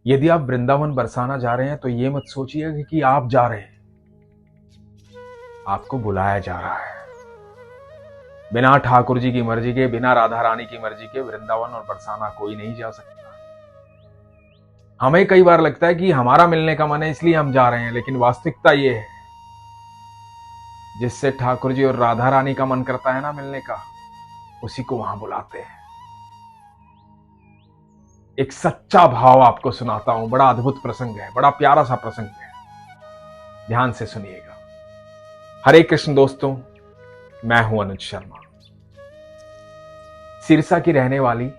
यदि आप वृंदावन बरसाना जा रहे हैं तो ये मत सोचिए कि आप जा रहे हैं, आपको बुलाया जा रहा है। बिना ठाकुर जी की मर्जी के, बिना राधा रानी की मर्जी के वृंदावन और बरसाना कोई नहीं जा सकता। हमें कई बार लगता है कि हमारा मिलने का मन है इसलिए हम जा रहे हैं, लेकिन वास्तविकता ये है, जिससे ठाकुर जी और राधा रानी का मन करता है ना मिलने का, उसी को वहां बुलाते हैं। एक सच्चा भाव आपको सुनाता हूं, बड़ा अद्भुत प्रसंग है, बड़ा प्यारा सा प्रसंग है, ध्यान से सुनिएगा। हरे कृष्ण दोस्तों, मैं हूं अनुज शर्मा। सिरसा की रहने वाली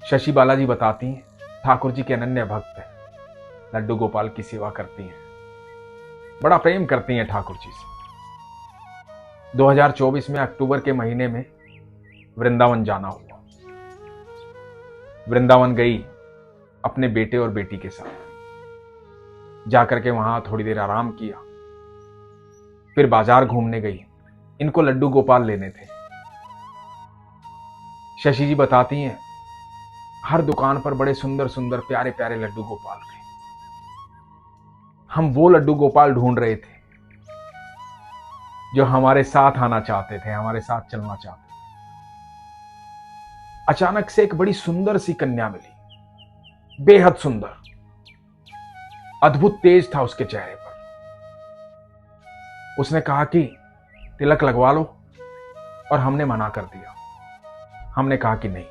शशि बालाजी बताती हैं, ठाकुर जी के अनन्य भक्त हैं, लड्डू गोपाल की सेवा करती हैं, बड़ा प्रेम करती हैं ठाकुर जी से। 2024 में अक्टूबर के महीने में वृंदावन जाना हुआ। वृंदावन गई अपने बेटे और बेटी के साथ। जाकर के वहां थोड़ी देर आराम किया, फिर बाजार घूमने गई। इनको लड्डू गोपाल लेने थे। शशि जी बताती हैं, हर दुकान पर बड़े सुंदर सुंदर प्यारे प्यारे लड्डू गोपाल थे। हम वो लड्डू गोपाल ढूंढ रहे थे जो हमारे साथ आना चाहते थे, हमारे साथ चलना चाहते थे। अचानक से एक बड़ी सुंदर सी कन्या मिली, बेहद सुंदर, अद्भुत तेज था उसके चेहरे पर। उसने कहा कि तिलक लगवा लो, और हमने मना कर दिया। हमने कहा कि नहीं।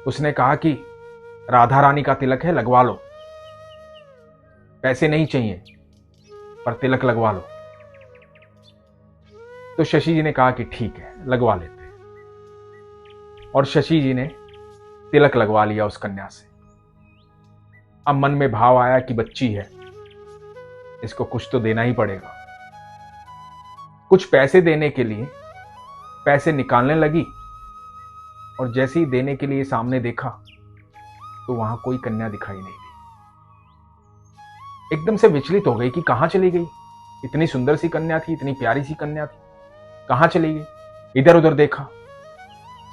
उसने कहा कि राधा रानी का तिलक है, लगवा लो, पैसे नहीं चाहिए पर तिलक लगवा लो। तो शशि जी ने कहा कि ठीक है, लगवा लेते। और शशि जी ने तिलक लगवा लिया उस कन्या से। अब मन में भाव आया कि बच्ची है, इसको कुछ तो देना ही पड़ेगा। कुछ पैसे देने के लिए पैसे निकालने लगी, और जैसे ही देने के लिए सामने देखा तो वहां कोई कन्या दिखाई नहीं दी। एकदम से विचलित हो गई कि कहां चली गई। इतनी सुंदर सी कन्या थी, इतनी प्यारी सी कन्या थी, कहां चली गई। इधर उधर देखा,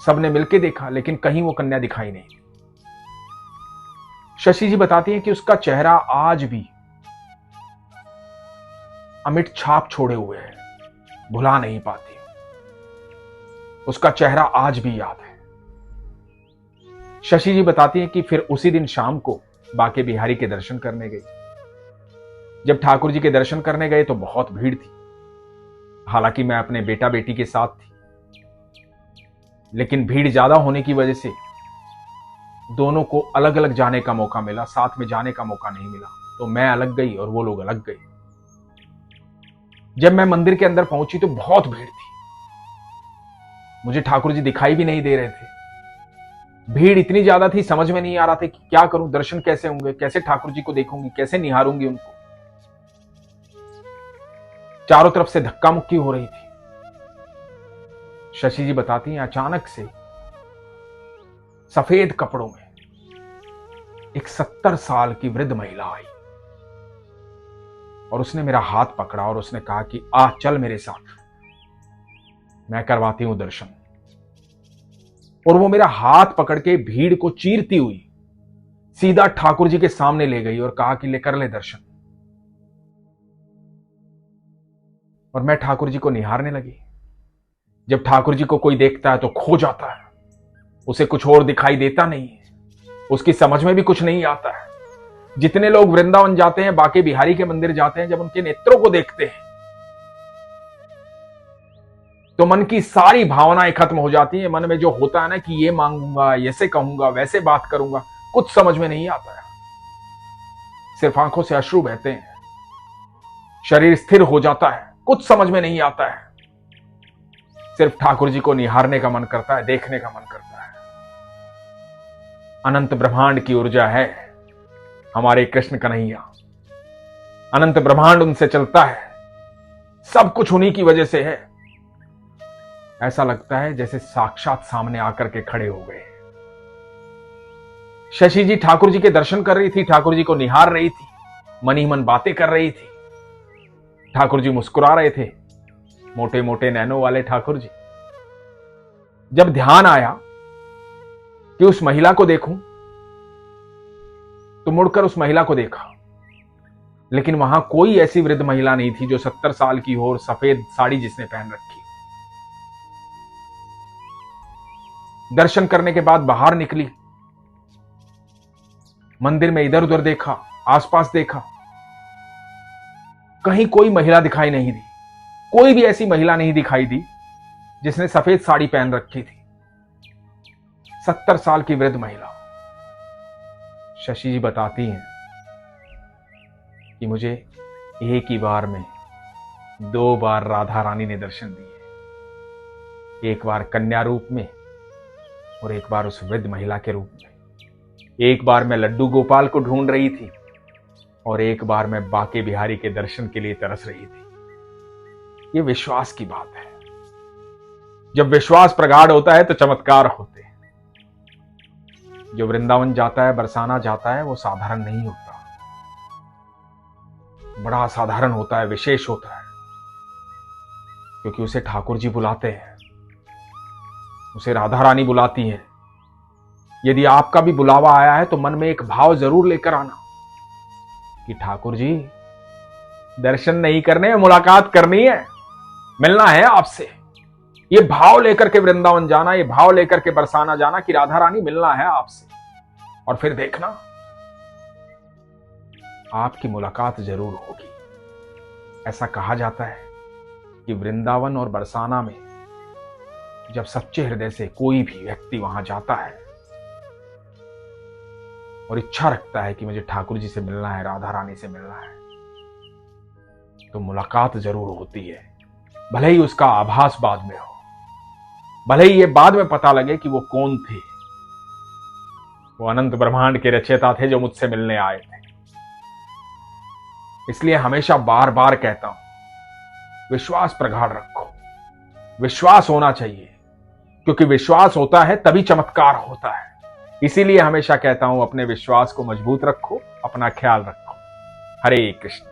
सबने मिलकर देखा, लेकिन कहीं वो कन्या दिखाई नहीं। शशि जी बताती हैं कि उसका चेहरा आज भी अमिट छाप छोड़े हुए है, भुला नहीं पाती। उसका चेहरा आज भी याद है। शशि जी बताती हैं कि फिर उसी दिन शाम को बाके बिहारी के दर्शन करने गई। जब ठाकुर जी के दर्शन करने गए तो बहुत भीड़ थी। हालांकि मैं अपने बेटा बेटी के साथ थी, लेकिन भीड़ ज्यादा होने की वजह से दोनों को अलग अलग जाने का मौका मिला, साथ में जाने का मौका नहीं मिला। तो मैं अलग गई और वो लोग अलग गए। जब मैं मंदिर के अंदर पहुंची तो बहुत भीड़ थी। मुझे ठाकुर जी दिखाई भी नहीं दे रहे थे। भीड़ इतनी ज्यादा थी, समझ में नहीं आ रहा था कि क्या करूं, दर्शन कैसे होंगे, कैसे ठाकुर जी को देखूंगी, कैसे निहारूंगी उनको। चारों तरफ से धक्का मुक्की हो रही थी। शशि जी बताती हैं, अचानक से सफेद कपड़ों में एक 70 साल की वृद्ध महिला आई, और उसने मेरा हाथ पकड़ा और उसने कहा कि आ चल मेरे साथ, मैं करवाती हूं दर्शन। और वो मेरा हाथ पकड़ के भीड़ को चीरती हुई सीधा ठाकुर जी के सामने ले गई और कहा कि ले कर ले दर्शन। और मैं ठाकुर जी को निहारने लगी। जब ठाकुर जी को कोई देखता है तो खो जाता है, उसे कुछ और दिखाई देता नहीं है, उसकी समझ में भी कुछ नहीं आता है। जितने लोग वृंदावन जाते हैं, बाके बिहारी के मंदिर जाते हैं, जब उनके नेत्रों को देखते हैं तो मन की सारी भावनाएं खत्म हो जाती हैं। मन में जो होता है ना कि ये मांगूंगा, ऐसे कहूंगा, वैसे बात करूंगा, कुछ समझ में नहीं आता है। सिर्फ आंखों से अश्रु बहते हैं, शरीर स्थिर हो जाता है, कुछ समझ में नहीं आता है। सिर्फ ठाकुर जी को निहारने का मन करता है, देखने का मन करता है। अनंत ब्रह्मांड की ऊर्जा है हमारे कृष्ण कन्हैया। अनंत ब्रह्मांड उनसे चलता है, सब कुछ उन्हीं की वजह से है। ऐसा लगता है जैसे साक्षात सामने आकर के खड़े हो गए। शशि जी ठाकुर जी के दर्शन कर रही थी, ठाकुर जी को निहार रही थी, मन ही मन बातें कर रही थी। ठाकुर जी मुस्कुरा रहे थे, मोटे मोटे नैनों वाले ठाकुर जी। जब ध्यान आया कि उस महिला को देखूं, तो मुड़कर उस महिला को देखा, लेकिन वहां कोई ऐसी वृद्ध महिला नहीं थी जो 70 साल की हो और सफेद साड़ी जिसने पहन रखी। दर्शन करने के बाद बाहर निकली, मंदिर में इधर उधर देखा, आसपास देखा, कहीं कोई महिला दिखाई नहीं दी। कोई भी ऐसी महिला नहीं दिखाई दी जिसने सफेद साड़ी पहन रखी थी। 70 साल की वृद्ध महिला। शशि जी बताती हैं कि मुझे एक ही बार में 2 बार राधा रानी ने दर्शन दिए, एक बार कन्या रूप में और एक बार उस वृद्ध महिला के रूप में। एक बार मैं लड्डू गोपाल को ढूंढ रही थी और एक बार मैं बाके बिहारी के दर्शन के लिए तरस रही थी। ये विश्वास की बात है। जब विश्वास प्रगाढ़ होता है तो चमत्कार होते हैं। जो वृंदावन जाता है, बरसाना जाता है, वो साधारण नहीं होता, बड़ा असाधारण होता है, विशेष होता है, क्योंकि उसे ठाकुर जी बुलाते हैं, उसे राधा रानी बुलाती है। यदि आपका भी बुलावा आया है तो मन में एक भाव जरूर लेकर आना कि ठाकुर जी दर्शन नहीं करने, मुलाकात करनी है, मिलना है आपसे। ये भाव लेकर के वृंदावन जाना, ये भाव लेकर के बरसाना जाना कि राधा रानी मिलना है आपसे, और फिर देखना आपकी मुलाकात जरूर होगी। ऐसा कहा जाता है कि वृंदावन और बरसाना में जब सच्चे हृदय से कोई भी व्यक्ति वहां जाता है और इच्छा रखता है कि मुझे ठाकुर जी से मिलना है, राधा रानी से मिलना है, तो मुलाकात जरूर होती है। भले ही उसका आभास बाद में हो, भले ही ये बाद में पता लगे कि वो कौन थे। वो अनंत ब्रह्मांड के रचयिता थे जो मुझसे मिलने आए थे। इसलिए हमेशा बार बार कहता हूं, विश्वास प्रगाढ़ रखो, विश्वास होना चाहिए, क्योंकि विश्वास होता है तभी चमत्कार होता है। इसीलिए हमेशा कहता हूं, अपने विश्वास को मजबूत रखो, अपना ख्याल रखो। हरे कृष्ण।